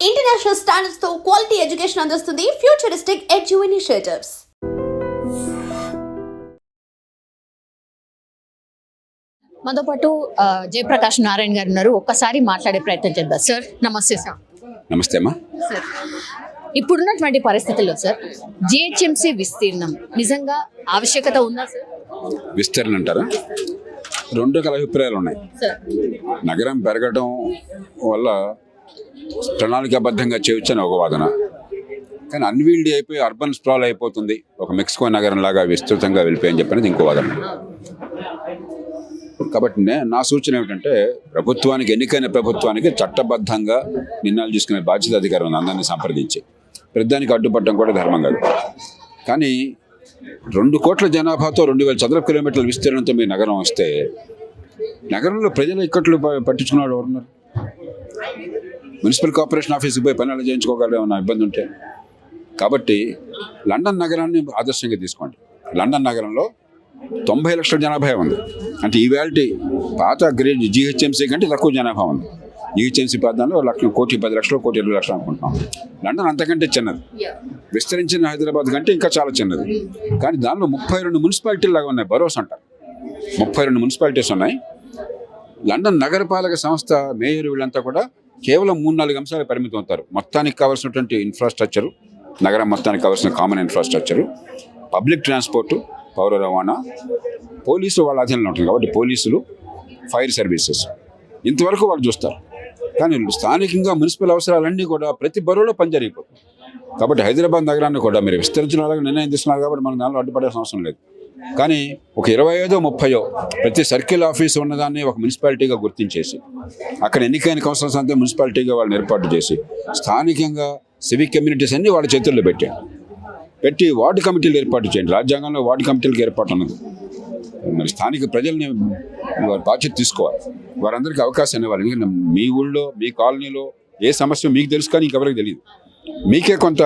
International standards తో quality education అందిస్తుంది futuristic edu initiatives. మనతో పాటు జయప్రకాష్ నారాయణ గారు ఉన్నారు. ఒక్కసారి మాట్లాడే ప్రయత్నం చేద్దాం. సార్ నమస్తే. సార్ నమస్తే అమ్మా. సార్ ఇప్పుడున్నటువంటి పరిస్థితుల్లో సార్ జిహెచ్ఎంసీ విస్తీర్ణం నిజంగా ఆవశ్యకత ఉందా సార్? విస్తరణ అంటారా? రెండు రకాల అభిప్రాయాలు ఉన్నాయి. సార్ నగరం పెరగడం వల్ల ప్రణాళికాబద్ధంగా చేయొచ్చని ఒక వాదన, కానీ అన్వీల్డ్ అయిపోయి అర్బన్ స్ప్రాల్ అయిపోతుంది, ఒక మెక్సికో నగరం లాగా విస్తృతంగా వెళ్ళిపోయని చెప్పనేది ఇంకో వాదన. కాబట్టి నా సూచన ఏమిటంటే ప్రభుత్వానికి, ఎన్నికైన ప్రభుత్వానికి చట్టబద్ధంగా నిర్ణయాలు తీసుకునే బాధ్యత అధికారం ఉంది. అందరినీ సంప్రదించి ప్రతిదానికి అడ్డుపడడం కూడా ధర్మం కాదు. కానీ 2 కోట్ల జనాభాతో 2000 చదరపు కిలోమీటర్ల విస్తీర్ణంతో మీ నగరం వస్తే నగరంలో ప్రజల ఇక్కట్లు పట్టించుకున్నాడు ఎవరున్నారు? మున్సిపల్ కార్పొరేషన్ ఆఫీస్కి పోయి పనులు చేయించుకోగలరు ఏమన్నా ఇబ్బంది ఉంటే. కాబట్టి లండన్ నగరాన్ని ఆదర్శంగా తీసుకోండి. లండన్ నగరంలో 90 లక్షల జనాభా ఉంది. అంటే ఈవేళ పాత గ్రేడ్ జిహెచ్ఎంసీ కంటే తక్కువ జనాభా ఉంది. జిహెచ్ఎంసీ ప్రాంతంలో 1,10,00,000 1,20,00,000 అనుకుంటున్నాం. లండన్ అంతకంటే చిన్నది, విస్తరించిన హైదరాబాద్ కంటే ఇంకా చాలా చిన్నది. కానీ దానిలో 32 మున్సిపాలిటీలు లాగా ఉన్నాయి, బరోస్ అంటారు. 32 మున్సిపాలిటీస్ ఉన్నాయి. లండన్ నగరపాలక సంస్థ మేయర్ వీళ్ళంతా కూడా కేవలం 3-4 అంశాలు పరిమితం అవుతారు. మొత్తానికి కావాల్సినటువంటి ఇన్ఫ్రాస్ట్రక్చరు, నగరం మొత్తానికి కావాల్సిన కామన్ ఇన్ఫ్రాస్ట్రక్చరు, పబ్లిక్ ట్రాన్స్పోర్టు, పౌర రవాణా, పోలీసులు వాళ్ళ అధీనంలో ఉంటుంది. కాబట్టి పోలీసులు, ఫైర్ సర్వీసెస్ ఇంతవరకు వాళ్ళు చూస్తారు. కానీ స్థానికంగా మున్సిపల్ అవసరాలన్నీ కూడా ప్రతి బరోలో పని జరిగిపోతుంది. కాబట్టి హైదరాబాద్ నగరాన్ని కూడా మీరు విస్తరించడానికి నిర్ణయం తీసుకున్నారు కాబట్టి మనం దానిలో అడ్డుపడాల్సిన అవసరం లేదు. కానీ ఒక 25-30 ప్రతి సర్కిల్ ఆఫీసు ఉన్నదాన్ని ఒక మున్సిపాలిటీగా గుర్తించేసి అక్కడ ఎన్నికైన కౌన్సిలర్స్ అంతా మున్సిపాలిటీగా వాళ్ళని ఏర్పాటు చేసి స్థానికంగా సివిక్ కమ్యూనిటీస్ అన్ని వాళ్ళ చేతుల్లో పెట్టి వార్డు కమిటీలు ఏర్పాటు చేయండి. రాజ్యాంగంలో వార్డు కమిటీలకు ఏర్పాటు ఉన్నది. మరి స్థానిక ప్రజల్ని వారి బాధ్యత తీసుకోవాలి, వారందరికీ అవకాశం ఇవ్వాలి. ఎందుకంటే మీ ఊళ్ళో, మీ కాలనీలో ఏ సమస్య మీకు తెలుసు, కానీ ఇంకెవరికి తెలియదు. మీకే కొంత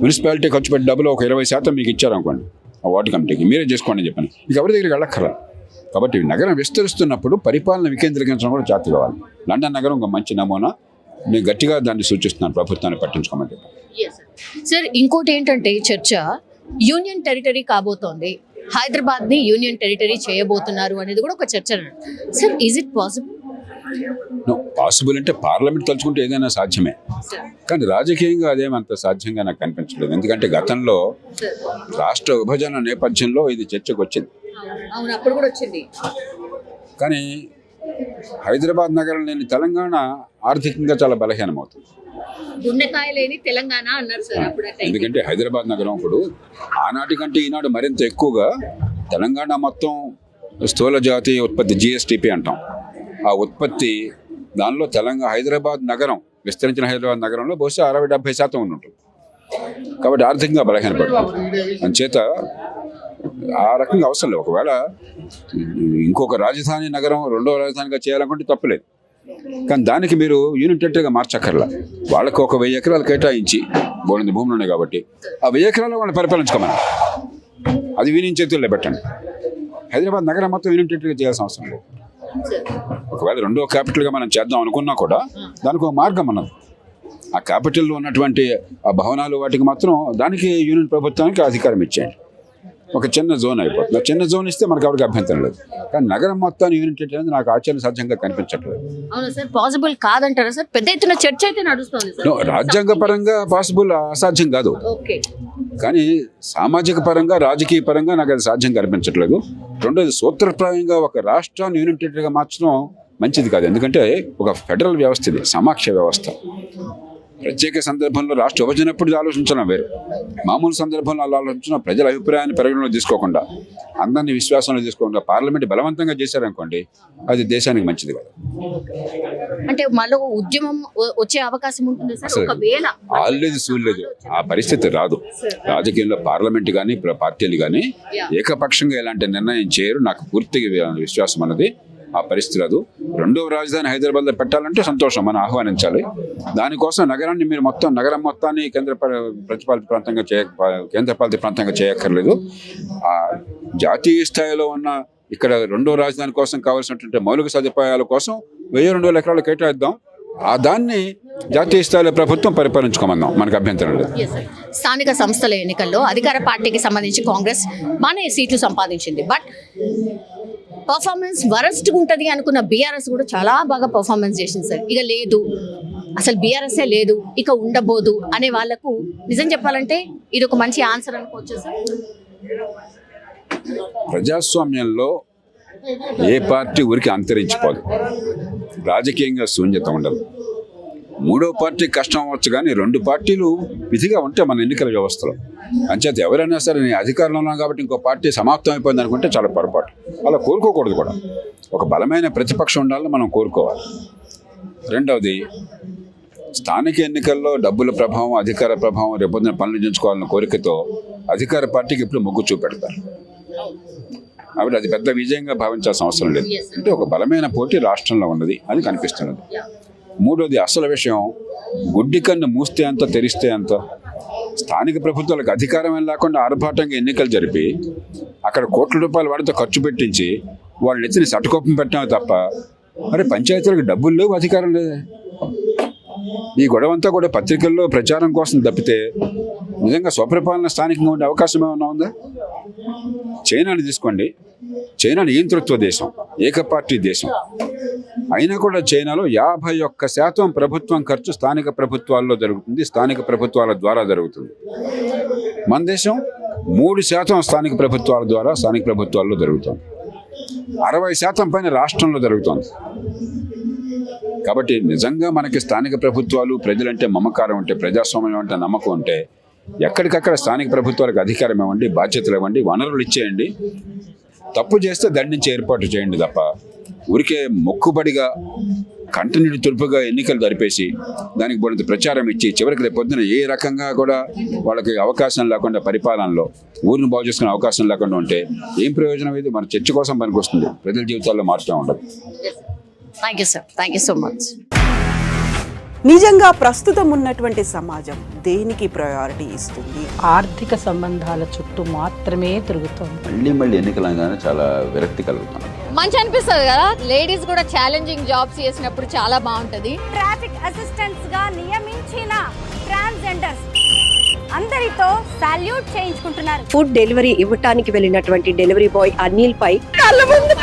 మున్సిపాలిటీ ఖర్చు పెట్టి డబ్బులు ఒక 20% మీకు ఇచ్చారనుకోండి ఆ వార్డు కమిటీకి, మీరే చేసుకోండి అని చెప్పాను. మీకు ఎవరి దగ్గరికి వెళ్ళక్కర్లేదు. కాబట్టి నగరం విస్తరిస్తున్నప్పుడు పరిపాలన వికేంద్రీకరించడం కూడా జాగ్రత్త కావాలి. లండన్ నగరం ఒక మంచి నమూనా. నేను గట్టిగా దాన్ని సూచిస్తున్నాను, ప్రభుత్వాన్ని పట్టించుకోమని. సార్ ఇంకోటి ఏంటంటే చర్చ యూనియన్ టెరిటరీ కాబోతోంది, హైదరాబాద్ ని యూనియన్ టెరిటరీ చేయబోతున్నారు అనేది కూడా ఒక చర్చ. Sir is it possible? Possible అంటే పార్లమెంట్ తలుచుకుంటే ఏదైనా సాధ్యమే, కానీ రాజకీయంగా అదేమంత సాధ్యంగా నాకు కనిపించలేదు. ఎందుకంటే గతంలో రాష్ట్ర విభజన నేపథ్యంలో ఇది చర్చకు వచ్చింది. కానీ హైదరాబాద్ నగరం లేని తెలంగాణ ఆర్థికంగా చాలా బలహీనమవుతుంది. ఎందుకంటే హైదరాబాద్ నగరం ఇప్పుడు ఆనాటి కంటే ఈనాడు మరింత ఎక్కువగా తెలంగాణ మొత్తం స్థూల జాతీయ ఉత్పత్తి GSTP అంటాం, ఆ ఉత్పత్తి దానిలో హైదరాబాద్ నగరం, విస్తరించిన హైదరాబాద్ నగరంలో బహుశా 60-70% ఉంటుంది. కాబట్టి ఆర్థికంగా బలహీనపడుతుంది. అందుచేత ఆ రకంగా అవసరం లేదు. ఒకవేళ ఇంకొక రాజధాని నగరం రెండవ రాజధానిగా చేయాలనుకుంటే తప్పలేదు, కానీ దానికి మీరు యూనియన్ టెరిటరీగా మార్చక్కర్లా. వాళ్ళకు ఒక 1000 ఎకరాలు కేటాయించి, బోలెడు భూములు ఉన్నాయి కాబట్టి ఆ 1000 ఎకరాలు వాళ్ళని పరిపాలించుకోమని, అది యూనియన్ చేతుల్లో పెట్టండి. హైదరాబాద్ నగరం మొత్తం యూనియన్ టెరిటరీగా చేయాల్సిన అవసరం లేదు. ఒకవేళ రెండో క్యాపిటల్గా మనం చేద్దాం అనుకున్నా కూడా దానికి ఒక మార్గం ఉన్నది. ఆ క్యాపిటల్లో ఉన్నటువంటి ఆ భవనాలు వాటికి మాత్రం దానికి యూనియన్ ప్రభుత్వానికి అధికారం ఇచ్చేయండి. ఒక చిన్న జోన్ అయిపోతుంది. చిన్న జోన్ ఇస్తే మనకు ఎవరికి అభ్యంతరం లేదు. కానీ నగరం మొత్తాన్ని యూనిట్ అనేది నాకు ఆశ్చర్య సాధ్యంగా కనిపించట్లేదు. పాసిబుల్ కాదంటారా సార్? పెద్ద ఎత్తున చర్చ అయితే నడుస్తుంది. రాజ్యాంగ పరంగా పాసిబుల్, అసాధ్యం కాదు. కానీ సామాజిక పరంగా, రాజకీయ పరంగా నాకు అది సాధ్యం కనిపించట్లేదు. రెండోది, సూత్రప్రాయంగా ఒక రాష్ట్రాన్ని యూనిట్ టెరిటరీగా మార్చడం మంచిది కాదు. ఎందుకంటే ఒక ఫెడరల్ వ్యవస్థ, ఇది సమాఖ్య వ్యవస్థ. ప్రత్యేక సందర్భంలో రాష్ట్ర విభజనప్పుడు ఆలోచించడం వేరు, మామూలు సందర్భంలో ఆలోచించడం, ప్రజల అభిప్రాయాన్ని పరిగణలో తీసుకోకుండా, అందరినీ విశ్వాసంలో తీసుకోకుండా పార్లమెంట్ బలవంతంగా చేశారనుకోండి, అది దేశానికి మంచిది కాదు. అంటే మళ్ళీ ఉద్యమం వచ్చే అవకాశం ఉంటుంది సార్. ఆల్రెడీ చూడలేదు, ఆ పరిస్థితి రాదు. రాజకీయంలో పార్లమెంట్ కానీ పార్టీలు కానీ ఏకపక్షంగా ఎలాంటి నిర్ణయం చేయరు. నాకు పూర్తిగా విశ్వాసం అన్నది ఆ పరిస్థితి రాదు. రెండవ రాజధాని హైదరాబాద్లో పెట్టాలంటే సంతోషం, మనం ఆహ్వానించాలి. దానికోసం నగరాన్ని మీరు నగరం మొత్తాన్ని కేంద్రపాలిత ప్రాంతంగా చేయక్కర్లేదు. ఆ జాతీయ స్థాయిలో ఉన్న ఇక్కడ రెండో రాజధాని కోసం కావాల్సినటువంటి మౌలిక సదుపాయాల కోసం 1000-2000 ఎకరాలు కేటాయిద్దాం. దాన్ని జాతీయ స్థాయిలో ప్రభుత్వం పరిపాలించుకోమన్నాం, మనకు అభ్యంతరం లేదు. స్థానిక సంస్థల ఎన్నికల్లో అధికార పార్టీకి సంబంధించి కాంగ్రెస్ బాగానే సీట్లు సంపాదించింది. బట్ పర్ఫార్మెన్స్ వరస్ట్గా ఉంటుంది అనుకున్న బీఆర్ఎస్ కూడా చాలా బాగా పర్ఫార్మెన్స్ చేసింది సార్. ఇక లేదు, అసలు బీఆర్ఎస్ఏ లేదు, ఇక ఉండబోదు అనే వాళ్ళకు నిజం చెప్పాలంటే ఇది ఒక మంచి ఆన్సర్ అనుకోవచ్చు సార్. ప్రజాస్వామ్యంలో ఏ పార్టీ ఊరికి అంతరించిపోదు, రాజకీయంగా శూన్యత ఉండదు. మూడో పార్టీ కష్టం అవ్వచ్చు, కానీ రెండు పార్టీలు విధిగా ఉంటే మన ఎన్నికల వ్యవస్థలో. అంచేత ఎవరైనా సరే నేను అధికారంలో ఉన్నాను కాబట్టి ఇంకో పార్టీ సమాప్తం అయిపోయింది అనుకుంటే చాలా పొరపాటు. అలా కోరుకోకూడదు కూడా. ఒక బలమైన ప్రతిపక్షం ఉండాలని మనం కోరుకోవాలి. రెండవది, స్థానిక ఎన్నికల్లో డబ్బుల ప్రభావం, అధికార ప్రభావం, రేపొద్దున పనులు చేయించుకోవాలన్న కోరికతో అధికార పార్టీకి ఇప్పుడు మొగ్గు చూపెడతారు. కాబట్టి అది పెద్ద విజయంగా భావించాల్సిన అవసరం లేదు. అంటే ఒక బలమైన పోటీ రాష్ట్రంలో ఉన్నది అని కనిపిస్తున్నది. మూడోది, అసలు విషయం, గుడ్డి కన్ను మూస్తే అంత తెరిస్తే అంత. స్థానిక ప్రభుత్వాలకు అధికారం లేకుండా ఆర్భాటంగా ఎన్నికలు జరిపి అక్కడ కోట్ల రూపాయలు వాడితో ఖర్చు పెట్టించి వాళ్ళని ఎత్తిని సటకోపం పెట్టామే తప్ప మరి పంచాయతీలకు డబ్బులు లేవు, అధికారం లేదే. ఈ గొడవంతా కూడా పత్రికల్లో ప్రచారం కోసం తప్పితే నిజంగా స్వపరిపాలన స్థానికంగా ఉండే అవకాశం ఏమన్నా ఉందా? చైనాని తీసుకోండి. చైనా నియంతృత్వ దేశం, ఏకపార్టీ దేశం. అయినా కూడా చైనాలో 51% ప్రభుత్వం ఖర్చు స్థానిక ప్రభుత్వాల్లో జరుగుతుంది, స్థానిక ప్రభుత్వాల ద్వారా జరుగుతుంది. మన దేశం 3% స్థానిక ప్రభుత్వాల ద్వారా స్థానిక ప్రభుత్వాల్లో జరుగుతుంది. 60% పైన రాష్ట్రంలో జరుగుతుంది. కాబట్టి నిజంగా మనకి స్థానిక ప్రభుత్వాలు, ప్రజలంటే మమకారం ఉంటే, ప్రజాస్వామ్యం అంటే నమ్మకం ఉంటే ఎక్కడికక్కడ స్థానిక ప్రభుత్వాలకు అధికారం ఇవ్వండి, బాధ్యతలు ఇవ్వండి, వనరులు ఇచ్చేయండి. తప్పు చేస్తే దండించి ఏర్పాటు చేయండి తప్ప ఊరికే మొక్కుబడిగా కంటిన్యూ తులుపుగా ఎన్నికలు జరిపేసి దానికి బోడంత ప్రచారం ఇచ్చి చివరికి రేపు పొద్దున ఏ రకంగా కూడా వాళ్ళకి అవకాశం లేకుండా పరిపాలనలో ఊరిని బాగు చేసుకునే అవకాశం లేకుండా ఉంటే ఏం ప్రయోజనం? ఇది మన చర్చ కోసం పనికొస్తుంది, ప్రజల జీవితాల్లో మార్చడం ఉండదు. Thank you sir, thank you so much. నిజంగా ప్రస్తుతం ఉన్నటువంటి సమాజం దేనికి ప్రయారిటీ ఇస్తుంది? ఆర్థిక సంబంధాల చుట్టూ మాత్రమే తిరుగుతోంది. మళ్ళీ ఎన్నికలంగానే చాలా విరక్తి కలుగుతాం. మంచి అనిపిస్తుంది కదా, లేడీస్ కూడా ఛాలెంజింగ్ జాబ్స్ చేసినప్పుడు చాలా బాగుంటది. ట్రాఫిక్ అసిస్టెంట్స్ గా నియమించిన ట్రాన్స్జెండర్స్ అందరితో సాల్యూట్ చేయించుకుంటున్నారు. ఫుడ్ డెలివరీ ఇవ్వటానికి వెళ్ళినటువంటి డెలివరీ బాయ్ అనిల్ పై కళ్ళ ముందు